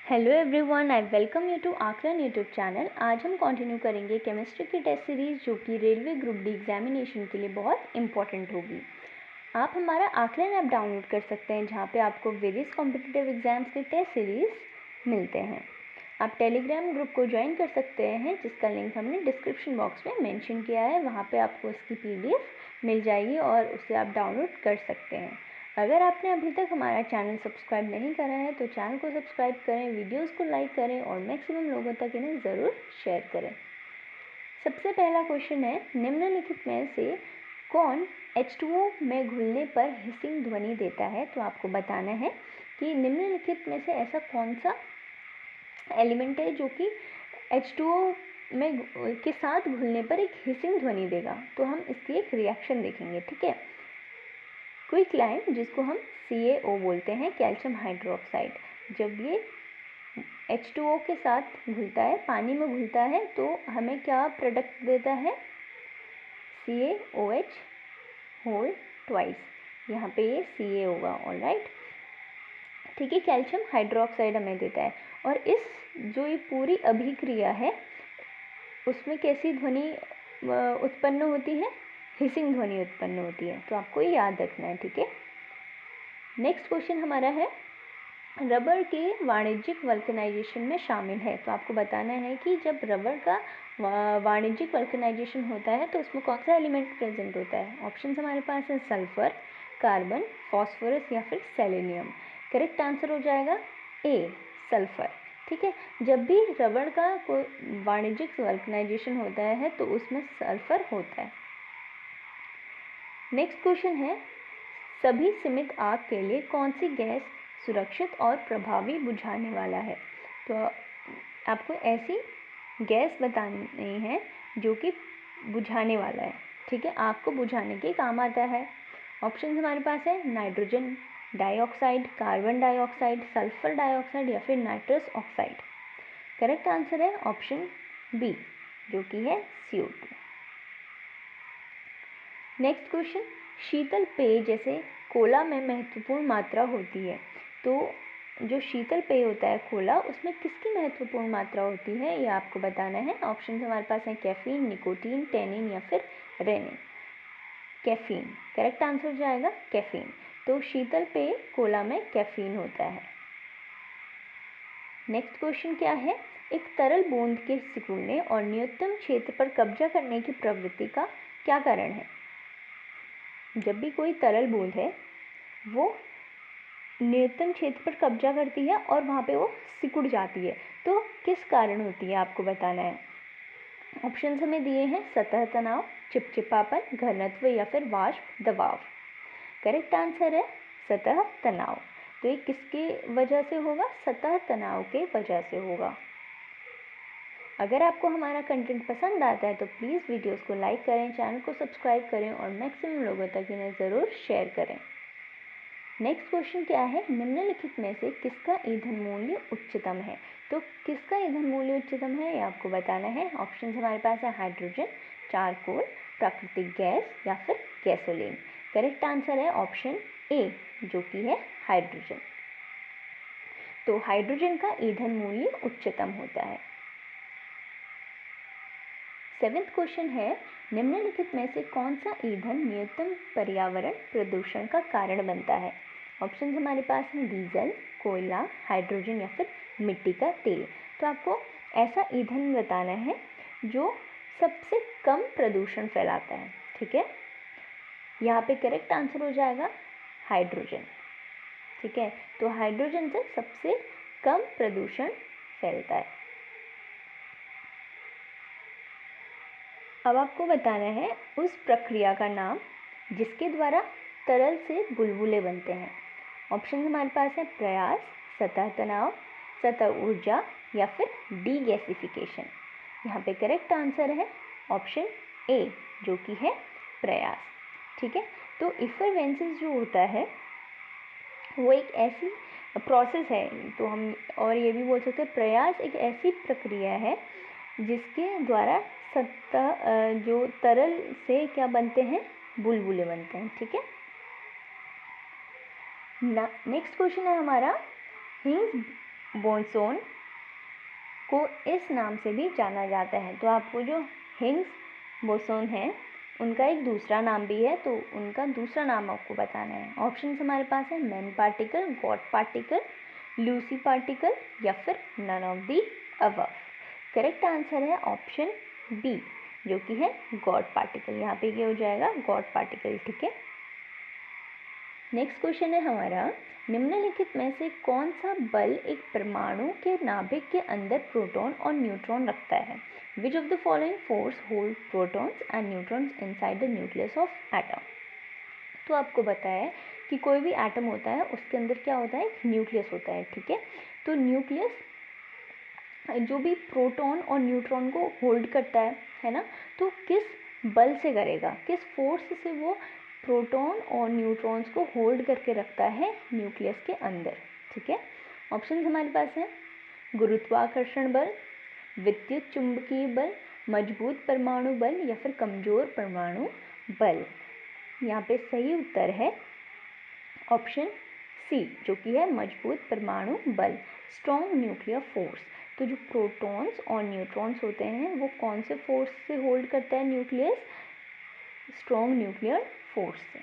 Hello everyone, I welcome you to Aaklan YouTube channel. आज हम continue करेंगे केमिस्ट्री की टेस्ट सीरीज़ जो कि रेलवे ग्रुप डी एग्जामिनेशन के लिए बहुत इंपॉर्टेंट होगी। आप हमारा आकलन ऐप डाउनलोड कर सकते हैं जहां पे आपको वेरियस कॉम्पिटिटिव एग्जाम्स के टेस्ट सीरीज़ मिलते हैं। आप टेलीग्राम ग्रुप को ज्वाइन कर सकते हैं जिसका लिंक हमने डिस्क्रिप्शन बॉक्स में मेंशन किया है। वहाँ पे आपको इसकी PDF मिल जाएगी और उसे आप डाउनलोड कर सकते हैं। अगर आपने अभी तक हमारा चैनल सब्सक्राइब नहीं करा है तो चैनल को सब्सक्राइब करें, वीडियोस को लाइक करें और मैक्सिमम लोगों तक इन्हें ज़रूर शेयर करें। सबसे पहला क्वेश्चन है, निम्नलिखित में से कौन H2O में घुलने पर हिसिंग ध्वनि देता है? तो आपको बताना है कि निम्नलिखित में से ऐसा कौन सा एलिमेंट है जो कि H2O में के साथ घुलने पर एक हिसिंग ध्वनि देगा। तो हम इसकी एक रिएक्शन देखेंगे, ठीक है। क्विक लाइम, जिसको हम CaO बोलते हैं, कैल्शियम हाइड्रोक्साइड, जब ये H2O के साथ घुलता है, पानी में घुलता है, तो हमें क्या प्रोडक्ट देता है? CaOH whole twice. यहाँ पे ये Ca होगा, ऑलराइट, ठीक है। कैल्शियम हाइड्रोक्साइड हमें देता है और इस जो ये पूरी अभिक्रिया है उसमें कैसी ध्वनि उत्पन्न होती है? हिसिंग ध्वनि उत्पन्न होती है। तो आपको ये याद रखना है, ठीक है। नेक्स्ट क्वेश्चन हमारा है, रबर के वाणिज्यिक वल्कनाइजेशन में शामिल है। तो आपको बताना है कि जब रबर का वाणिज्यिक वल्कनाइजेशन होता है तो उसमें कौन सा एलिमेंट प्रेजेंट होता है? ऑप्शंस हमारे पास है सल्फर, कार्बन, फॉस्फोरस या फिर सेलेनियम। करेक्ट आंसर हो जाएगा ए, सल्फर, ठीक है। जब भी रबर का कोई वाणिज्यिक वल्कनाइजेशन होता है तो उसमें सल्फर होता है। नेक्स्ट क्वेश्चन है, सभी सीमित आग के लिए कौन सी गैस सुरक्षित और प्रभावी बुझाने वाला है? तो आपको ऐसी गैस बतानी है जो कि बुझाने वाला है, ठीक है, आग को बुझाने के काम आता है। ऑप्शन हमारे पास है nitrogen dioxide, carbon dioxide, sulphur dioxide या फिर नाइट्रस ऑक्साइड। करेक्ट आंसर है ऑप्शन बी, जो कि है CO2। नेक्स्ट क्वेश्चन, शीतल पेय जैसे कोला में महत्वपूर्ण मात्रा होती है। तो जो शीतल पेय होता है कोला, उसमें किसकी महत्वपूर्ण मात्रा होती है, ये आपको बताना है। ऑप्शन हमारे पास है कैफीन, निकोटीन, टेनिन या फिर रेनिन। कैफीन, करेक्ट आंसर हो जाएगा कैफीन। तो शीतल पेय कोला में कैफीन होता है। नेक्स्ट क्वेश्चन क्या है, एक तरल बूंद के सिकुड़ने और न्यूनतम क्षेत्र पर कब्जा करने की प्रवृत्ति का क्या कारण है? जब भी कोई तरल बूंद है वो न्यूनतम क्षेत्र पर कब्जा करती है और वहाँ पे वो सिकुड़ जाती है, तो किस कारण होती है आपको बताना है। ऑप्शंस हमें दिए हैं सतह तनाव, चिपचिपापन, घनत्व या फिर वाष्प दबाव। करेक्ट आंसर है सतह तनाव। तो ये किसके वजह से होगा? सतह तनाव के वजह से होगा। अगर आपको हमारा कंटेंट पसंद आता है तो प्लीज़ वीडियोस को लाइक करें, चैनल को सब्सक्राइब करें और मैक्सिमम लोगों तक इन्हें ज़रूर शेयर करें। नेक्स्ट क्वेश्चन क्या है, निम्नलिखित में से किसका ईंधन मूल्य उच्चतम है? तो किसका ईंधन मूल्य उच्चतम है ये आपको बताना है। ऑप्शन हमारे पास है हाइड्रोजन, चारकोल, प्राकृतिक गैस या फिर गैसोलीन। करेक्ट आंसर है ऑप्शन ए, जो कि है हाइड्रोजन। तो हाइड्रोजन का ईंधन मूल्य उच्चतम होता है। सेवेंथ क्वेश्चन है, निम्नलिखित में से कौन सा ईंधन न्यूनतम पर्यावरण प्रदूषण का कारण बनता है? ऑप्शन हमारे पास हैं डीजल, कोयला, हाइड्रोजन या फिर मिट्टी का तेल। तो आपको ऐसा ईंधन बताना है जो सबसे कम प्रदूषण फैलाता है, ठीक है। यहाँ पे करेक्ट आंसर हो जाएगा हाइड्रोजन, ठीक है। तो हाइड्रोजन से सबसे कम प्रदूषण फैलता है। अब आपको बताना है उस प्रक्रिया का नाम जिसके द्वारा तरल से बुलबुले बनते हैं। ऑप्शन हमारे पास है प्रयास, सतह तनाव, सतह ऊर्जा या फिर डीगैसिफिकेशन। यहाँ पे करेक्ट आंसर है ऑप्शन ए, जो कि है प्रयास, ठीक है। तो इफरवेंसेस जो होता है वो एक ऐसी प्रोसेस है, तो हम और ये भी बोल सकते हैं प्रयास एक ऐसी प्रक्रिया है जिसके द्वारा सतह जो तरल से क्या बनते हैं? बुलबुले बनते हैं, ठीक है। नेक्स्ट क्वेश्चन है हमारा, हिग्स बोसोन को इस नाम से भी जाना जाता है। तो आपको जो हिग्स बोसोन है उनका एक दूसरा नाम भी है, तो उनका दूसरा नाम आपको बताना है। ऑप्शन हमारे पास है man particle, god particle, Lucy particle या फिर none of the above. Correct answer है ऑप्शन बी, जो कि है गॉड पार्टिकल। यहाँ पे क्या हो जाएगा, गॉड पार्टिकल। ठीक है, नेक्स्ट क्वेश्चन है हमारा, निम्नलिखित में से कौन सा बल एक परमाणु के नाभिक के अंदर प्रोटॉन और न्यूट्रॉन रखता है? Which of the following force hold protons and neutrons inside the nucleus of atom. तो आपको बताया है कि कोई भी एटम होता है उसके अंदर क्या होता है, न्यूक्लियस होता है। ठीक है, तो न्यूक्लियस जो भी प्रोटॉन और न्यूट्रॉन को होल्ड करता है ना, तो किस बल से करेगा, किस फोर्स से वो प्रोटॉन और न्यूट्रॉन्स को होल्ड करके रखता है न्यूक्लियस के अंदर। ठीक है, ऑप्शन हमारे पास है गुरुत्वाकर्षण बल, विद्युत चुंबकीय बल, मजबूत परमाणु बल या फिर कमजोर परमाणु बल। यहाँ पे सही उत्तर है ऑप्शन सी, जो कि है मजबूत परमाणु बल, स्ट्रॉन्ग न्यूक्लियर फोर्स। तो जो प्रोटॉन्स और न्यूट्रॉन्स होते हैं वो कौन से फोर्स से होल्ड करता है न्यूक्लियस, स्ट्रॉन्ग न्यूक्लियर फोर्स से।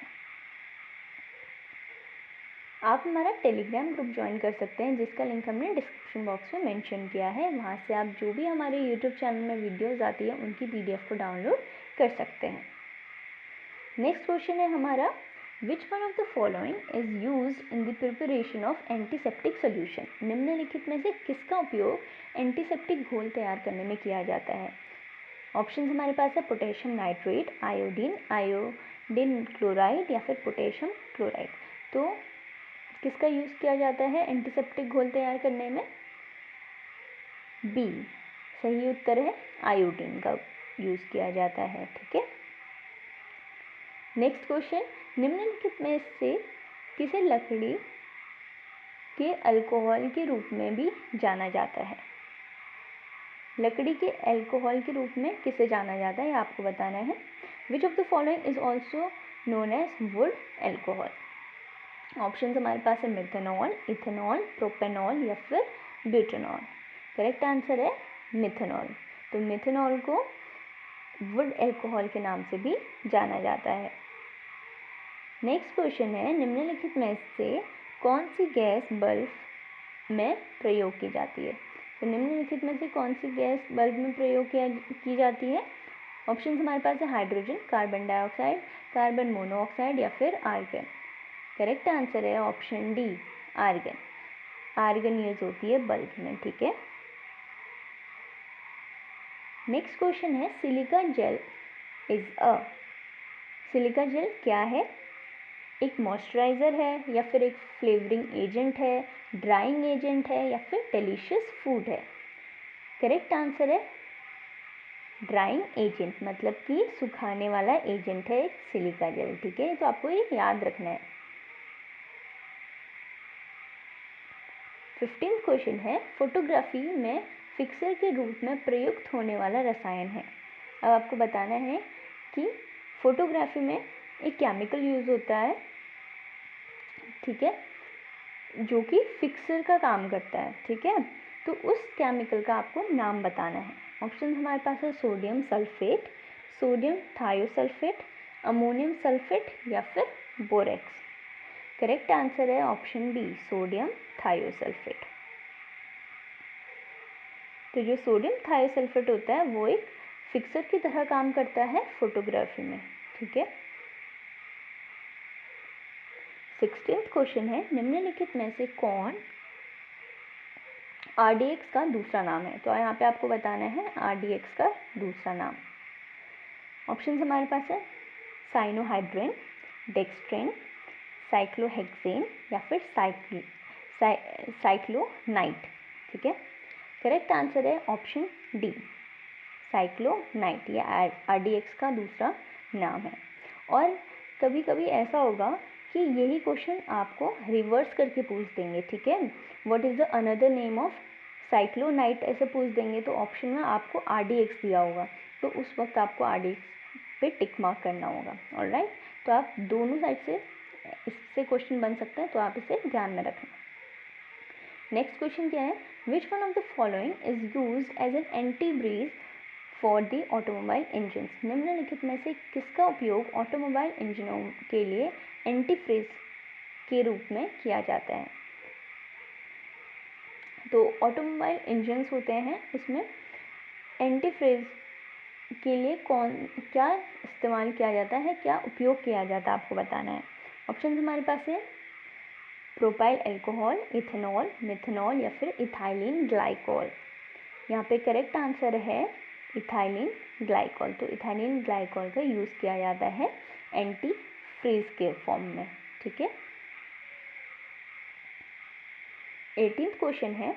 आप हमारा टेलीग्राम ग्रुप ज्वाइन कर सकते हैं, जिसका लिंक हमने डिस्क्रिप्शन बॉक्स में मेंशन किया है। वहाँ से आप जो भी हमारे यूट्यूब चैनल में वीडियोस आती है उनकी PDF को डाउनलोड कर सकते हैं। नेक्स्ट क्वेश्चन है हमारा, विच one of the following is used in the preparation of antiseptic solution. निम्नलिखित में से किसका उपयोग एंटीसेप्टिक घोल तैयार करने में किया जाता है? ऑप्शन हमारे पास है potassium nitrate, iodine, iodine chloride या फिर पोटेशियम क्लोराइड। तो किसका यूज़ किया जाता है एंटीसेप्टिक घोल तैयार करने में? बी, सही उत्तर है आयोडीन का यूज़ किया जाता है। ठीक है, नेक्स्ट क्वेश्चन, निम्नलिखित में से किसे लकड़ी के अल्कोहल के रूप में भी जाना जाता है? लकड़ी के अल्कोहल के रूप में किसे जाना जाता है, आपको बताना है। Which of the following is also known as wood alcohol. Option हमारे पास है मिथेनॉल, इथेनॉल, प्रोपेनॉल या फिर ब्यूटेनॉल। करेक्ट आंसर है मिथेनॉल। तो मिथेनॉल को वुड अल्कोहल के नाम से भी जाना जाता है। नेक्स्ट क्वेश्चन है, निम्नलिखित में से कौन सी गैस बल्ब में प्रयोग की जाती है? तो निम्नलिखित में से कौन सी गैस बल्ब में प्रयोग की जाती है? ऑप्शन हमारे पास है hydrogen, carbon dioxide, carbon monoxide या फिर आर्गन। करेक्ट आंसर है option D, argon. Argon use होती है बल्ब में। ठीक है, नेक्स्ट क्वेश्चन है, silica gel is a. Silica gel क्या है? एक मॉइस्चराइज़र है या फिर एक फ्लेवरिंग एजेंट है, ड्राइंग एजेंट है या फिर डिलीशियस फूड है? करेक्ट आंसर है ड्राइंग एजेंट, मतलब कि सुखाने वाला एजेंट है सिलिका जेल। ठीक है, तो आपको ये याद रखना है। 15th क्वेश्चन है, फोटोग्राफी में फिक्सर के रूप में प्रयुक्त होने वाला रसायन है। अब आपको बताना है कि फोटोग्राफी में एक केमिकल यूज़ होता है, ठीक है, जो कि फिक्सर का काम करता है। ठीक है, तो उस केमिकल का आपको नाम बताना है। ऑप्शन हमारे पास है sodium sulphate, sodium thiosulphate, ammonium sulphate या फिर बोरेक्स। करेक्ट आंसर है ऑप्शन बी, सोडियम थायोसल्फेट। तो जो सोडियम थायोसल्फेट होता है वो एक फिक्सर की तरह काम करता है फोटोग्राफी में। ठीक है, 16th क्वेश्चन है, निम्नलिखित में से कौन RDX का दूसरा नाम है? तो यहाँ पे आपको बताना है RDX का दूसरा नाम। ऑप्शन हमारे पास है साइनोहाइड्रिन, डेक्स्ट्रिन, साइक्लोहेक्सेन या फिर साइक्लोनाइट। ठीक है, करेक्ट आंसर है ऑप्शन डी, साइक्लोनाइट। ये RDX का दूसरा नाम है। और कभी कभी ऐसा होगा कि यही क्वेश्चन आपको रिवर्स करके पूछ देंगे। ठीक है, what is the another name of cyclonite ऐसे पूछ देंगे, तो ऑप्शन में आपको RDX दिया होगा, तो उस वक्त आपको RDX पे टिक मार्क करना होगा। ऑलराइट, तो आप दोनों साइड से इससे क्वेश्चन बन सकते हैं, तो आप इसे ध्यान में रखना। नेक्स्ट क्वेश्चन क्या है, which one of the following is used as an antifreeze for the automobile engine. निम्नलिखित में से किसका उपयोग ऑटोमोबाइल इंजनों के लिए एंटी फ्रीज के रूप में किया जाता है। तो ऑटोमोबाइल इंजन्स होते हैं, उसमें एंटी फ्रीज के लिए क्या इस्तेमाल किया जाता है, क्या उपयोग किया जाता है, आपको बताना है। ऑप्शन हमारे पास है प्रोपाइल अल्कोहल, इथेनॉल, मिथेनॉल या फिर इथाइलिन ग्लाइकॉल। यहाँ पे करेक्ट आंसर है इथाइलिन ग्लाइकॉल। तो इथाइलिन ग्लाइकॉल का यूज़ किया जाता है एंटी फ्रीज के फॉर्म में, ठीक है। 18th क्वेश्चन है,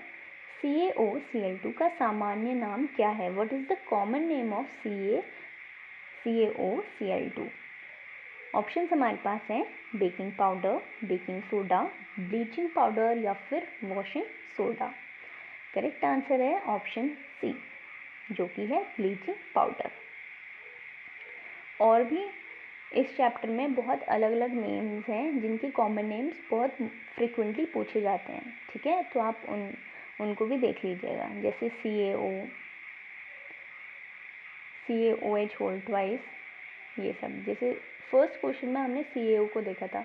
CaOCl2 का सामान्य नाम क्या है। What is the common name of CaOCl2। Option हमारे पास हैं baking powder, baking soda, bleaching powder या फिर वॉशिंग सोडा। करेक्ट आंसर है ऑप्शन सी, जो कि है ब्लीचिंग पाउडर। और भी इस चैप्टर में बहुत अलग अलग नेम्स हैं जिनके कॉमन नेम्स बहुत फ्रिक्वेंटली पूछे जाते हैं, ठीक है। तो आप उनको भी देख लीजिएगा, जैसे CaOH होल ट्वाइस, ये सब। जैसे फर्स्ट क्वेश्चन में हमने CaO को देखा था,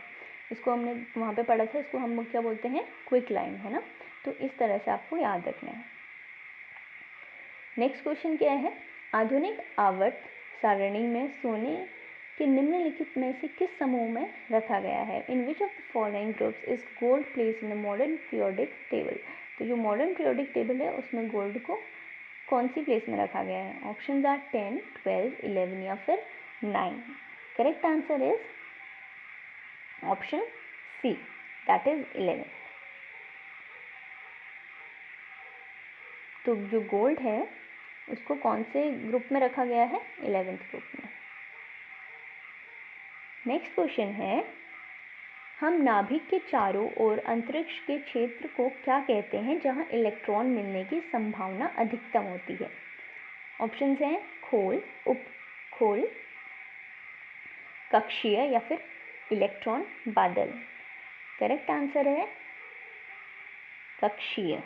इसको हमने वहाँ पे पढ़ा था, इसको हम क्या बोलते हैं, क्विक लाइम, है ना। तो इस तरह से आपको याद रखना है। नेक्स्ट क्वेश्चन क्या है, आधुनिक आवर्त सारणी में सोने के निम्नलिखित में से किस समूह में रखा गया है। In which of the following groups is gold place in the modern periodic table. तो जो मॉडर्न पीरियोडिक टेबल है उसमें गोल्ड को कौन सी प्लेस में रखा गया है। ऑप्शन आर 10, 12, 11 या फिर 9। Correct answer is option C, that is 11। तो जो गोल्ड है उसको कौन से ग्रुप में रखा गया है, 11th ग्रुप में। नेक्स्ट क्वेश्चन है, हम नाभिक के चारों ओर अंतरिक्ष के क्षेत्र को क्या कहते हैं जहां इलेक्ट्रॉन मिलने की संभावना अधिकतम होती है। ऑप्शंस हैं खोल, उपखोल, कक्षीय या फिर इलेक्ट्रॉन बादल। करेक्ट आंसर है कक्षीय।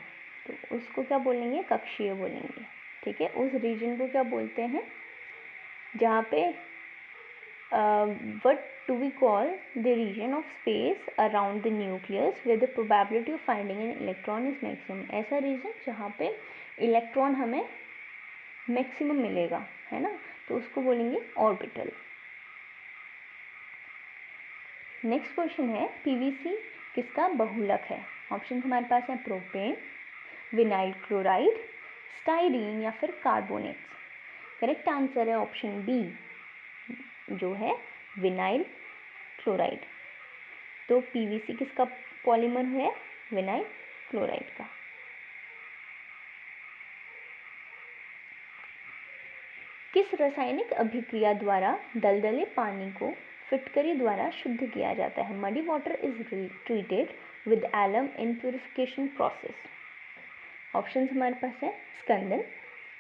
तो उसको क्या बोलेंगे, कक्षीय बोलेंगे, ठीक है। उस रीजन को क्या बोलते हैं जहाँ पे what do we call the region of space around the nucleus where the probability of finding an electron is maximum। ऐसा रीजन जहाँ पे इलेक्ट्रॉन हमें मैक्सिमम मिलेगा, है ना, तो उसको बोलेंगे ऑर्बिटल। नेक्स्ट क्वेश्चन है, पीवीसी किसका बहुलक है। ऑप्शन हमारे पास है प्रोपेन, विनाइल क्लोराइड, स्टाइरीन या फिर कार्बोनेट्स। करेक्ट आंसर है ऑप्शन बी, जो है विनाइल क्लोराइड। तो पीवीसी किसका पॉलीमर है, विनाइल क्लोराइड का। किस रासायनिक अभिक्रिया द्वारा दलदले पानी को फिटकरी द्वारा शुद्ध किया जाता है। Muddy water is treated with alum in purification process. Option हमारे पास है स्कंदन,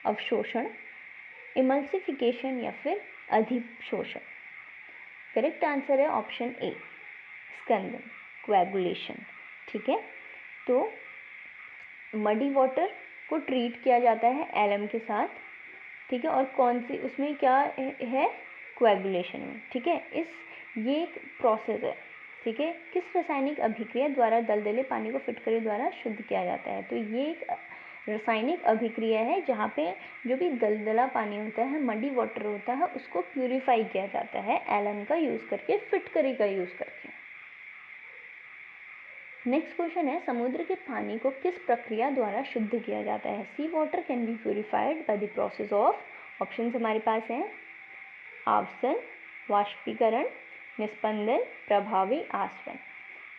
अवशोषण, इमल्सिफिकेशन या फिर अधिशोषण। करेक्ट आंसर है ऑप्शन ए, स्कंदन, कोएगुलेशन, ठीक है। तो मडी वाटर को ट्रीट किया जाता है एलम के साथ, ठीक है, और कौन सी उसमें क्या है, कोएगुलेशन में, ठीक है। ये एक प्रोसेस है, ठीक है। किस रासायनिक अभिक्रिया द्वारा दलदले पानी को फिटकरी द्वारा शुद्ध किया जाता है। तो ये एक रासायनिक अभिक्रिया है जहाँ पे जो भी दलदला पानी होता है, मडी वाटर होता है, उसको प्यूरिफाई किया जाता है एलम का यूज़ करके, फिटकरी का यूज़ करके। नेक्स्ट क्वेश्चन है, समुद्र के पानी को किस प्रक्रिया द्वारा शुद्ध किया जाता है। Sea water can be purified by the process of. Option हमारे पास हैं आवर्सन, वाष्पीकरण, निस्पंदन, प्रभावी आसवन।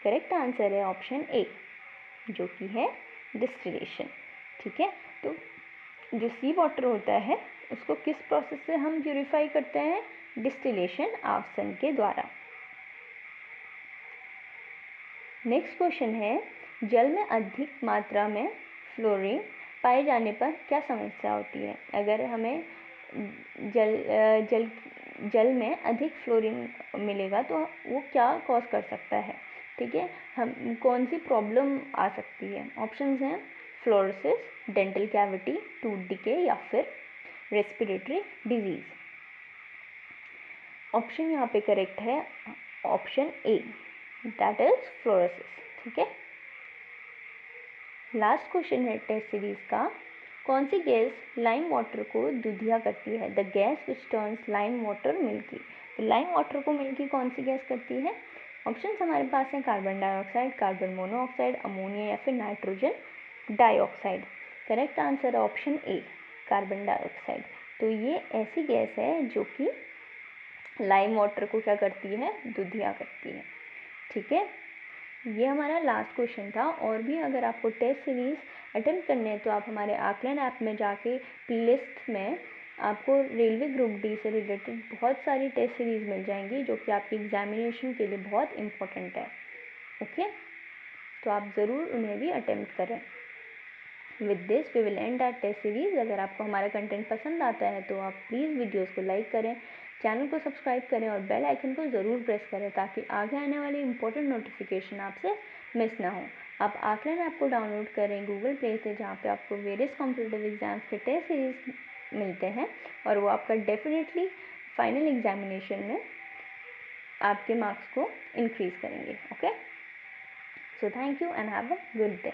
करेक्ट आंसर है ऑप्शन ए, जो कि है डिस्टिलेशन, ठीक है। तो जो सी वाटर होता है उसको किस प्रोसेस से हम प्यूरिफाई करते हैं, डिस्टिलेशन, आवर्सन के द्वारा। नेक्स्ट क्वेश्चन है, जल में अधिक मात्रा में फ्लोरीन पाए जाने पर क्या समस्या होती है। अगर हमें जल में अधिक फ्लोरीन मिलेगा तो वो क्या कॉज कर सकता है। ठीक है, हम कौन सी प्रॉब्लम आ सकती है। ऑप्शंस हैं fluorosis, dental cavity, tooth decay या फिर रेस्पिरेटरी डिजीज़। ऑप्शन यहाँ पे करेक्ट है option A, that is fluorosis. ठीक है, लास्ट क्वेश्चन है टेस्ट सीरीज का, कौन सी गैस लाइम वाटर को दूधिया करती है। The gas which turns lime water milky. तो लाइम वाटर को मिल्की कौन सी गैस करती है। ऑप्शन हमारे पास हैं carbon dioxide, carbon monoxide, ammonia या फिर नाइट्रोजन डाइऑक्साइड। करेक्ट आंसर है ऑप्शन ए, कार्बन डाइऑक्साइड। तो ये ऐसी गैस है जो कि लाइम वाटर को क्या करती है, दूधिया करती है। ठीक है, ये हमारा लास्ट क्वेश्चन था। और भी अगर आपको टेस्ट सीरीज़ अटेम्प्ट करने हैं तो आप हमारे आकलन ऐप में जाके प्लेलिस्ट में आपको रेलवे ग्रुप डी से रिलेटेड बहुत सारी टेस्ट सीरीज़ मिल जाएंगी जो कि आपकी एग्जामिनेशन के लिए बहुत इंपॉर्टेंट है। ओके, तो आप ज़रूर उन्हें भी अटेम्प्ट करें। With this we will end that test series. अगर आपको हमारा कंटेंट पसंद आता है तो आप प्लीज़ वीडियोज़ को लाइक करें, चैनल को सब्सक्राइब करें और बेल आइकन को ज़रूर प्रेस करें ताकि आगे आने वाली इंपॉर्टेंट नोटिफिकेशन आपसे मिस ना हो। आप आकलन ऐप को डाउनलोड करें गूगल प्ले से, जहाँ पे आपको वेरियस कॉम्पिटिटिव एग्जाम्स के टेस्ट सीरीज मिलते हैं और वो आपका डेफिनेटली फाइनल एग्जामिनेशन में आपके मार्क्स को इंक्रीज़ करेंगे। Okay, so thank you and have a good day.